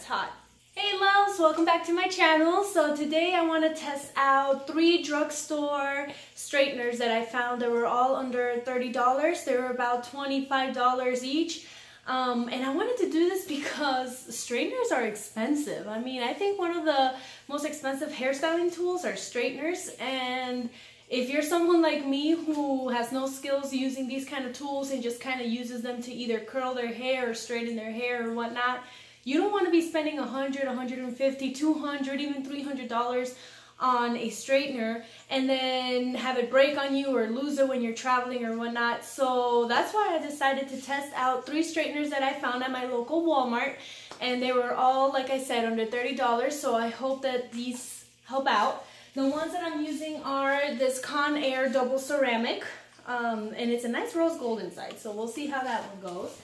it's hot. Hey loves, welcome back to my channel. So today I want to test out 3 drugstore straighteners that I found that were all under $30. They were about $25 each. And I wanted to do this because straighteners are expensive. I mean, I think one of the most expensive hairstyling tools are straighteners, and if you're someone like me who has no skills using these kind of tools and just kind of uses them to either curl their hair or straighten their hair or whatnot, you don't want to be spending $100, $150, $200, even $300 on a straightener and then have it break on you or lose it when you're traveling or whatnot. So that's why I decided to test out 3 straighteners that I found at my local Walmart, and they were all, like I said, under $30. So I hope that these help out. The ones that I'm using are this Conair double ceramic, and it's a nice rose gold inside, so we'll see how that one goes.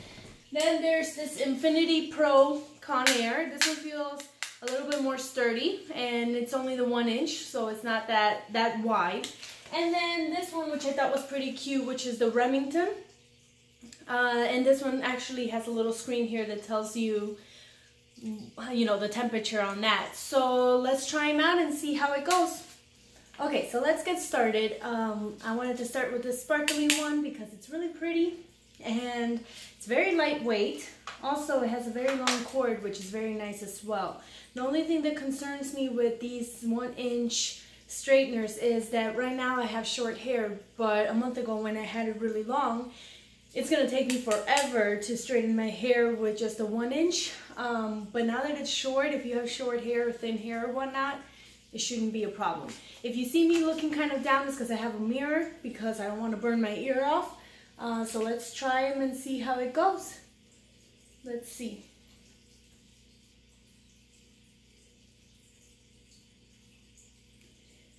Then there's this Infiniti Pro Conair. This one feels a little bit more sturdy, and it's only the 1 inch, so it's not that wide. And then this one, which I thought was pretty cute, which is the Remington. And this one actually has a little screen here that tells you, the temperature on that. So let's try them out and see how it goes. Okay, so let's get started. I wanted to start with this sparkly one because it's really pretty and it's very lightweight. Also, it has a very long cord, which is very nice as well. The only thing that concerns me with these 1 inch straighteners is that right now I have short hair, but a month ago when I had it really long, it's going to take me forever to straighten my hair with just a 1 inch. But now that it's short, if you have short hair or thin hair or whatnot, it shouldn't be a problem. If you see me looking kind of down, it's because I have a mirror because I don't want to burn my ear off. So let's try them and see how it goes. Let's see.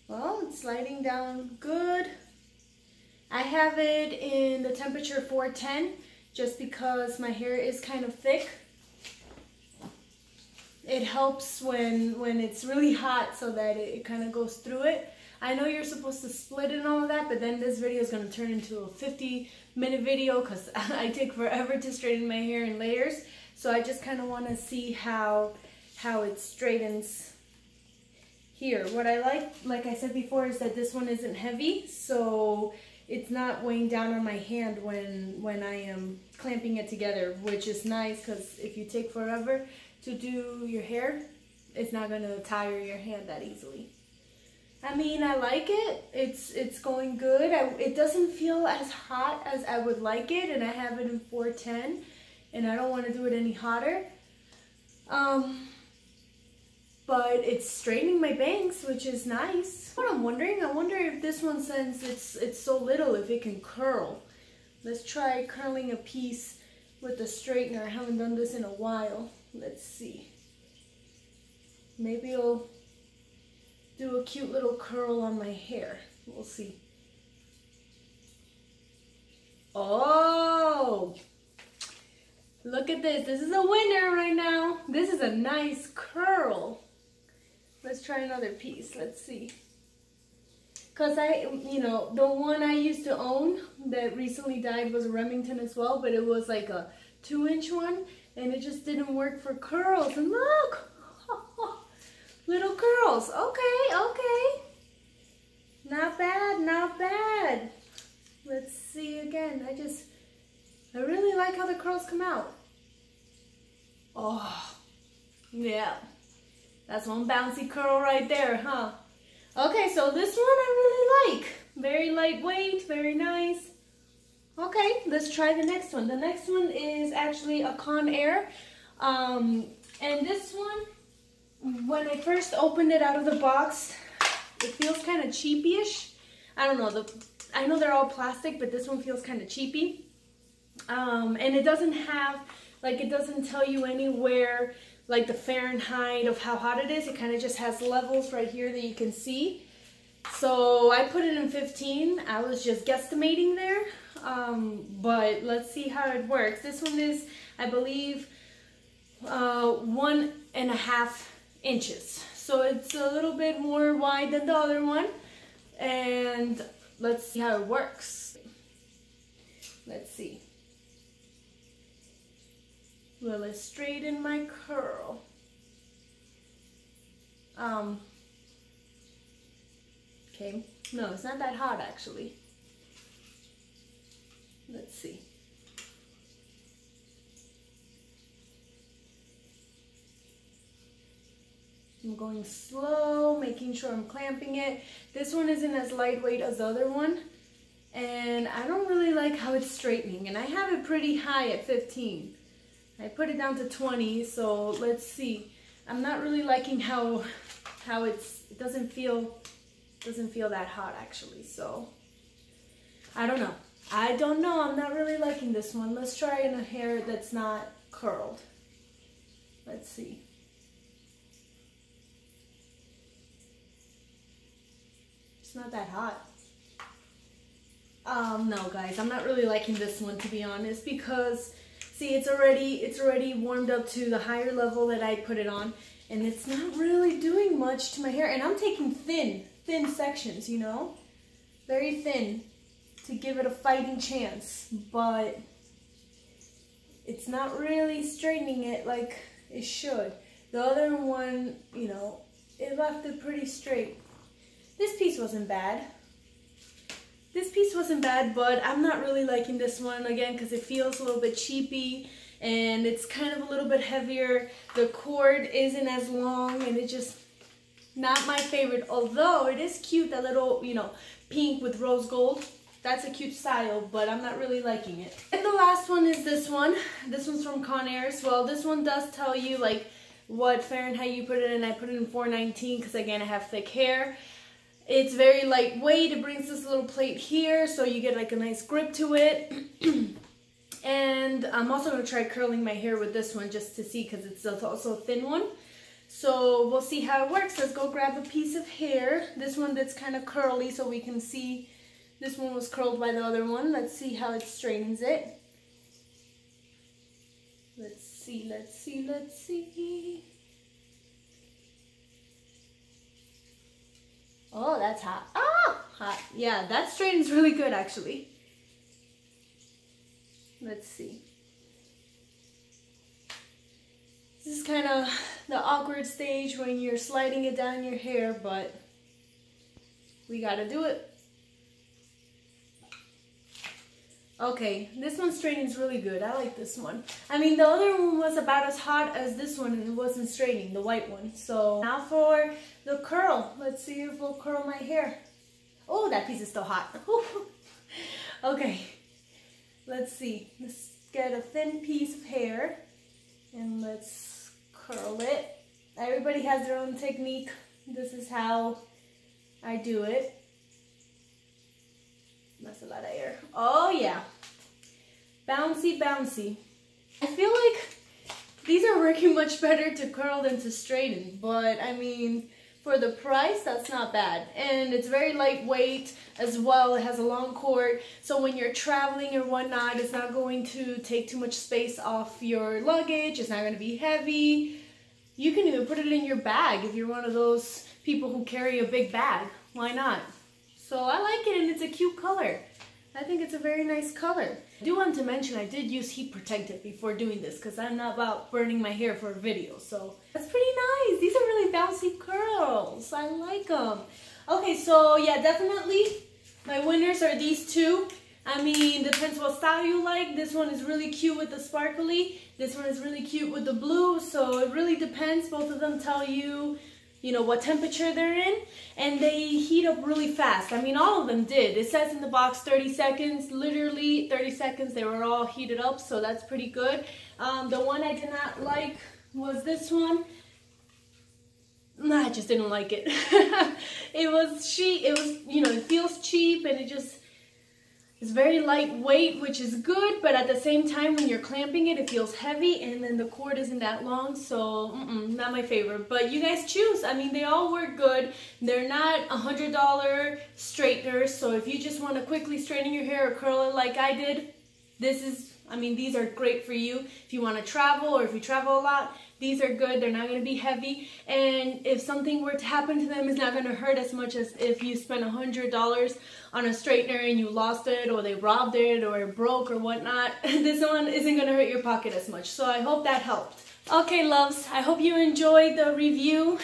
Well, it's sliding down good. I have it in the temperature 410 just because my hair is kind of thick. It helps when it's really hot so that it kind of goes through it. I know you're supposed to split it and all of that, but then this video is going to turn into a 50-minute video because I take forever to straighten my hair in layers. So I just kind of want to see how it straightens here. What I like I said before, is that this one isn't heavy, so it's not weighing down on my hand when I am clamping it together, which is nice because if you take forever to do your hair, it's not going to tire your hand that easily. I mean, I like it. It's going good. It doesn't feel as hot as I would like it, and I have it in 410, and I don't want to do it any hotter. But it's straightening my bangs, which is nice. What I'm wondering, I wonder if this one, since it's so little, if it can curl. Let's try curling a piece with the straightener. I haven't done this in a while. Let's see. Maybe I'll do a cute little curl on my hair. We'll see. Oh! Look at this. This is a winner right now. This is a nice curl. Let's try another piece. Let's see. Because the one I used to own that recently died was a Remington as well, but it was like a 2 inch one, and it just didn't work for curls. And look! Little curls. Okay. Not bad, not bad. Let's see again. I really like how the curls come out. Oh, yeah. That's one bouncy curl right there, huh? Okay, so this one I really like. Very lightweight, very nice. Okay, let's try the next one. The next one is actually a Conair. And this one, when I first opened it out of the box, it feels kind of cheapy-ish. I don't know, I know they're all plastic, but this one feels kind of cheapy. And it doesn't have, it doesn't tell you anywhere like the Fahrenheit of how hot it is. It kind of just has levels right here that you can see. So I put it in 15. I was just guesstimating there. But let's see how it works. This one is, I believe, 1.5 inches. So it's a little bit more wide than the other one. And let's see how it works. Let's see. Will it straighten my curl? Okay, no, it's not that hot actually. Let's see. I'm going slow, making sure I'm clamping it. This one isn't as lightweight as the other one, and I don't really like how it's straightening, and I have it pretty high at 15. I put it down to 20, so let's see. I'm not really liking how it doesn't feel that hot actually, so I don't know. I'm not really liking this one. Let's try in a hair that's not curled. Let's see. It's not that hot. No guys, I'm not really liking this one, to be honest, because see, it's already warmed up to the higher level that I put it on, and it's not really doing much to my hair. And I'm taking thin sections, you know, very thin, to give it a fighting chance, but it's not really straightening it like it should. The other one, you know, it left it pretty straight. This piece wasn't bad. But I'm not really liking this one, again, because it feels a little bit cheapy, and it's kind of a little bit heavier. The cord isn't as long, and it's just not my favorite, although it is cute, that little, you know, pink with rose gold. That's a cute style, but I'm not really liking it. And the last one is this one. This one's from Conair as well. This one does tell you like what Fahrenheit you put it in. I put it in 419 because again I have thick hair. It's very lightweight. It brings this little plate here so you get like a nice grip to it. And I'm also going to try curling my hair with this one just to see, because it's also a thin one. So we'll see how it works. Let's go grab a piece of hair. This one that's kind of curly so we can see. This one was curled by the other one. Let's see how it straightens it. Let's see. Oh, that's hot. Ah, hot. Yeah, that straightens really good actually. Let's see. This is kind of the awkward stage when you're sliding it down your hair, but we gotta do it. Okay, this one straightens really good. I like this one. I mean, the other one was about as hot as this one, and it wasn't straightening, the white one. So now for the curl. Let's see if we'll curl my hair. Oh, that piece is still hot. Okay, let's see. Let's get a thin piece of hair and let's curl it. Everybody has their own technique. This is how I do it. That's a lot of air. Oh yeah. Bouncy, bouncy. I feel like these are working much better to curl than to straighten, but I mean, for the price, that's not bad. And it's very lightweight as well. It has a long cord, so when you're traveling or whatnot, it's not going to take too much space off your luggage. It's not going to be heavy. You can even put it in your bag if you're one of those people who carry a big bag. Why not? So I like it, and it's a cute color. I think it's a very nice color. I do want to mention I did use heat protectant before doing this because I'm not about burning my hair for a video. So that's pretty nice. These are really bouncy curls. I like them. Okay, so yeah, definitely my winners are these two. I mean, depends what style you like. This one is really cute with the sparkly. This one is really cute with the blue. So it really depends. Both of them tell you, you know, what temperature they're in, and they heat up really fast. I mean, all of them did. It says in the box 30 seconds, literally 30 seconds, they were all heated up, so that's pretty good. The one I did not like was this one. I just didn't like it. It was cheap, you know, it feels cheap, and it's very lightweight, which is good, but at the same time, when you're clamping it, it feels heavy, and then the cord isn't that long, so not my favorite. But you guys choose. I mean, they all work good. They're not $100 straighteners, so if you just want to quickly straighten your hair or curl it like I did, these are great for you. If you want to travel, or if you travel a lot, these are good. They're not going to be heavy, and if something were to happen to them, it's not going to hurt as much as if you spent $100 on a straightener and you lost it, or they robbed it, or it broke or whatnot. This one isn't going to hurt your pocket as much, so I hope that helped. Okay, loves, I hope you enjoyed the review.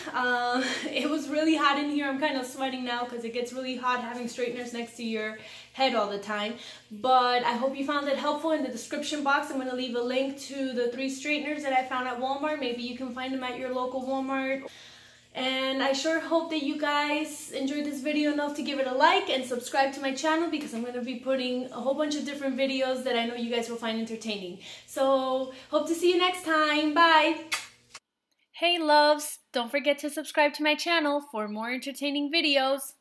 It was really hot in here. I'm kind of sweating now because it gets really hot having straighteners next to your head all the time. But I hope you found it helpful. In the description box, I'm going to leave a link to the 3 straighteners that I found at Walmart. Maybe you can find them at your local Walmart. And I sure hope that you guys enjoyed this video enough to give it a like and subscribe to my channel, because I'm going to be putting a whole bunch of different videos that I know you guys will find entertaining. So, hope to see you next time. Bye! Hey loves, don't forget to subscribe to my channel for more entertaining videos.